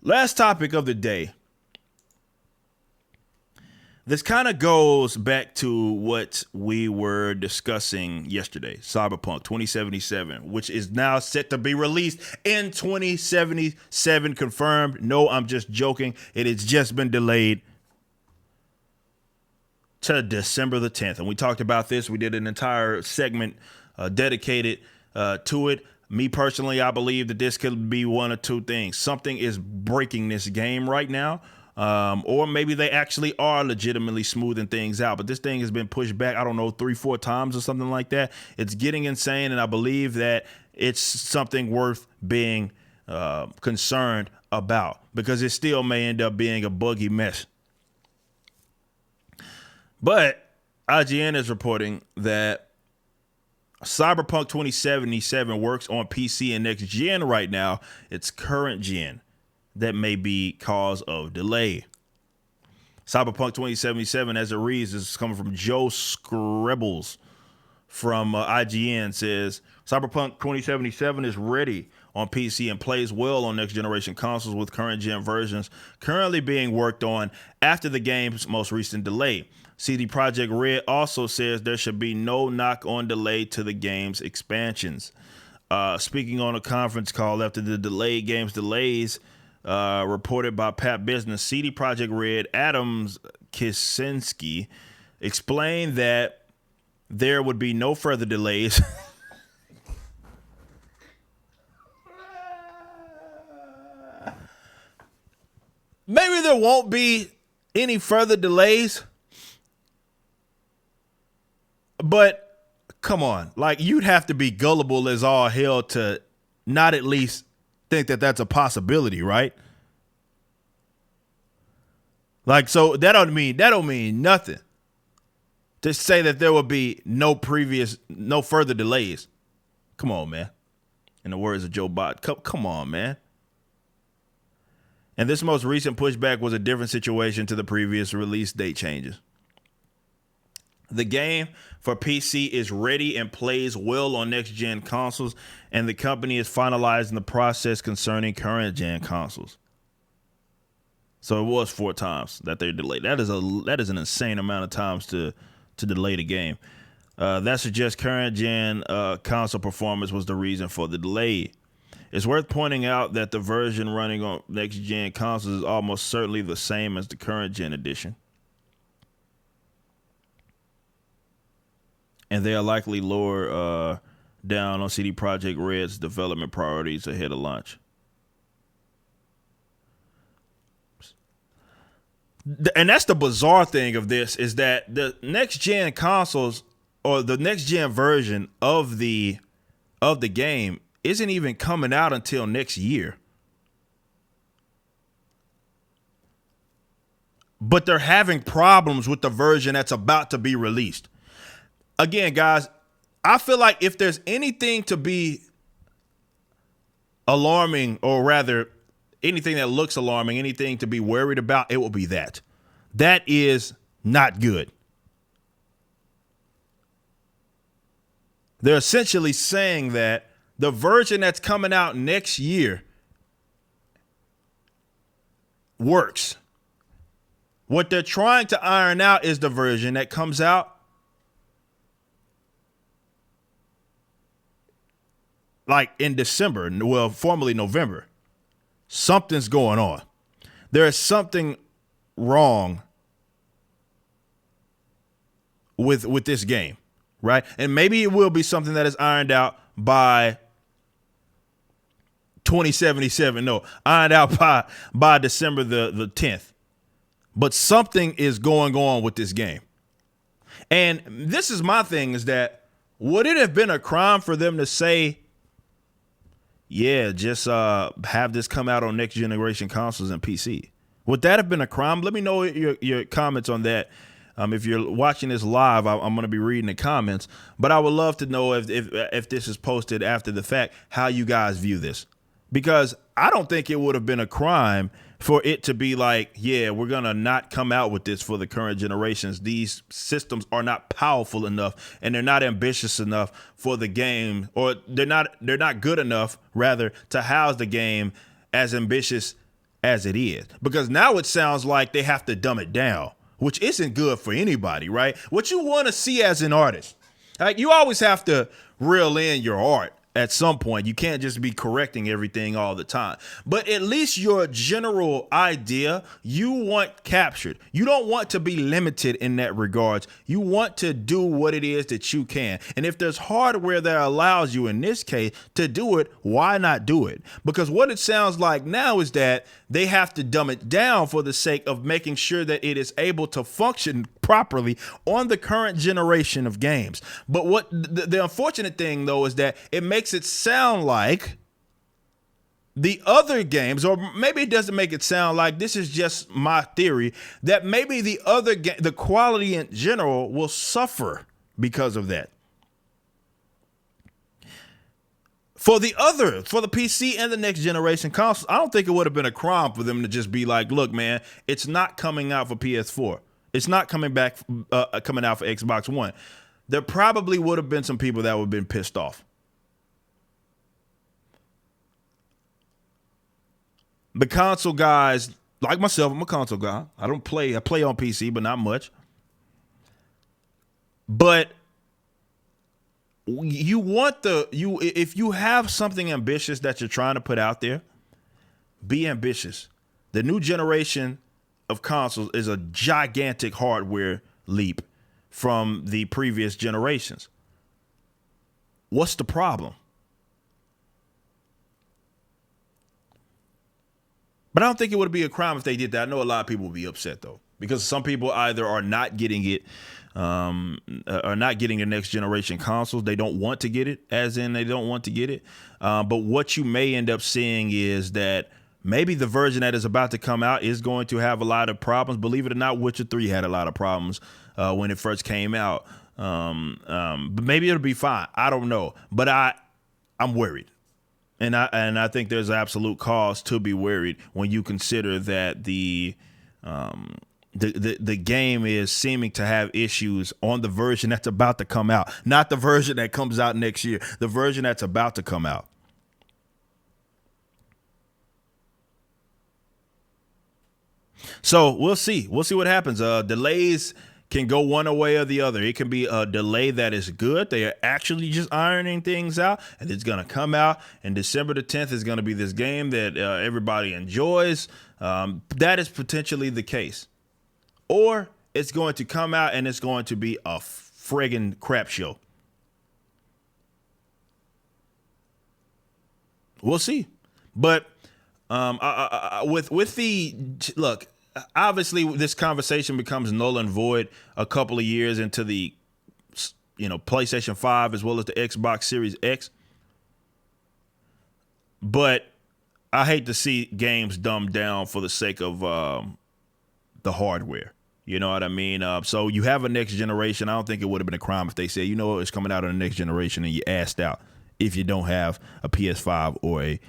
Last topic of the day. This kind of goes back to what we were discussing yesterday, Cyberpunk 2077, which is now set to be released in 2077, confirmed. No, I'm just joking. It has just been delayed to December the 10th. And we talked about this. We did an entire segment dedicated to it. Me personally, I believe that this could be one of two things. Something is breaking this game right now. Or maybe they actually are legitimately smoothing things out. But this thing has been pushed back, I don't know, 3-4 times or something like that. It's getting insane. And I believe that it's something worth being concerned about, because it still may end up being a buggy mess. But IGN is reporting that Cyberpunk 2077 works on PC and next gen right now. It's current gen that may be cause of delay. Cyberpunk 2077, as it reads, is coming from Joe Scribbles from IGN, says Cyberpunk 2077 is ready on PC and plays well on next generation consoles, with current gen versions currently being worked on after the game's most recent delay. CD Projekt Red also says there should be no knock-on delay to the game's expansions. Speaking on a conference call after the delayed game's delays, reported by Pat Business, CD Projekt Red Adams Kicinski explained that there would be no further delays. Maybe there won't be any further delays. But come on, like, you'd have to be gullible as all hell to not at least think that that's a possibility, right? Like, so that don't mean nothing to say that there will be no further delays. Come on, man. In the words of Joe Bot, come on, man. And this most recent pushback was a different situation to the previous release date changes. The game for PC is ready and plays well on next-gen consoles, and the company is finalizing the process concerning current-gen consoles. So it was 4 times that they're delayed. That is an insane amount of times to delay the game. That suggests current-gen console performance was the reason for the delay. It's worth pointing out that the version running on next-gen consoles is almost certainly the same as the current-gen edition. And they are likely lower down on CD Projekt Red's development priorities ahead of launch. And that's the bizarre thing of this, is that the next gen consoles, or the next gen version of the game, isn't even coming out until next year. But they're having problems with the version that's about to be released. Again, guys, I feel like if there's anything to be alarming, or rather anything that looks alarming, anything to be worried about, it will be that. That is not good. They're essentially saying that the version that's coming out next year works. What they're trying to iron out is the version that comes out like in December, well, formerly November. Something's going on. There is something wrong with this game, right? And maybe it will be something that is ironed out by 2077. No, ironed out by December the 10th. But something is going on with this game. And this is my thing, is that would it have been a crime for them to say, yeah, just have this come out on next generation consoles and PC? Would that have been a crime? Let me know your comments on that. If you're watching this live, I'm going to be reading the comments. But I would love to know if this is posted after the fact, how you guys view this. Because I don't think it would have been a crime for it to be like, yeah, we're going to not come out with this for the current generations. These systems are not powerful enough, and they're not ambitious enough for the game, or they're not good enough, rather, to house the game as ambitious as it is, because now it sounds like they have to dumb it down, which isn't good for anybody, right? What you want to see as an artist, like, you always have to reel in your art at some point. You can't just be correcting everything all the time. But at least your general idea, you want captured. You don't want to be limited in that regards. You want to do what it is that you can. And if there's hardware that allows you, in this case, to do it, why not do it? Because what it sounds like now is that they have to dumb it down for the sake of making sure that it is able to function properly on the current generation of games. But what the unfortunate thing, though, is that it makes it sound like the other games, or maybe it doesn't make it sound like, this is just my theory, that maybe the quality in general will suffer because of that. For the PC and the next generation consoles, I don't think it would have been a crime for them to just be like, look, man, it's not coming out for PS4. It's not coming out for Xbox One. There probably would have been some people that would have been pissed off. The console guys, like myself, I'm a console guy. I play on PC, but not much. But if you have something ambitious that you're trying to put out there, be ambitious. The new generation of consoles is a gigantic hardware leap from the previous generations. What's the problem? But I don't think it would be a crime if they did that. I know a lot of people would be upset, though, because some people either are not getting it, are not getting the next generation consoles. They don't want to get it, as in they don't want to get it. But what you may end up seeing is that maybe the version that is about to come out is going to have a lot of problems. Believe it or not, Witcher 3 had a lot of problems when it first came out. But maybe it'll be fine. I don't know. But I'm worried. And I think there's absolute cause to be worried when you consider that the game is seeming to have issues on the version that's about to come out, not the version that comes out next year, the version that's about to come out. So we'll see. We'll see what happens. Delays can go one way or the other. It can be a delay that is good. They are actually just ironing things out, and it's going to come out. And December the 10th is going to be this game that everybody enjoys. That is potentially the case. Or it's going to come out and it's going to be a friggin' crap show. We'll see. But with the look, obviously this conversation becomes null and void a couple of years into the PlayStation 5 as well as the Xbox Series X. But I hate to see games dumbed down for the sake of the hardware. You know what I mean? So you have a next generation. I don't think it would have been a crime if they said, it's coming out on the next generation and you asked out if you don't have a PS5 or a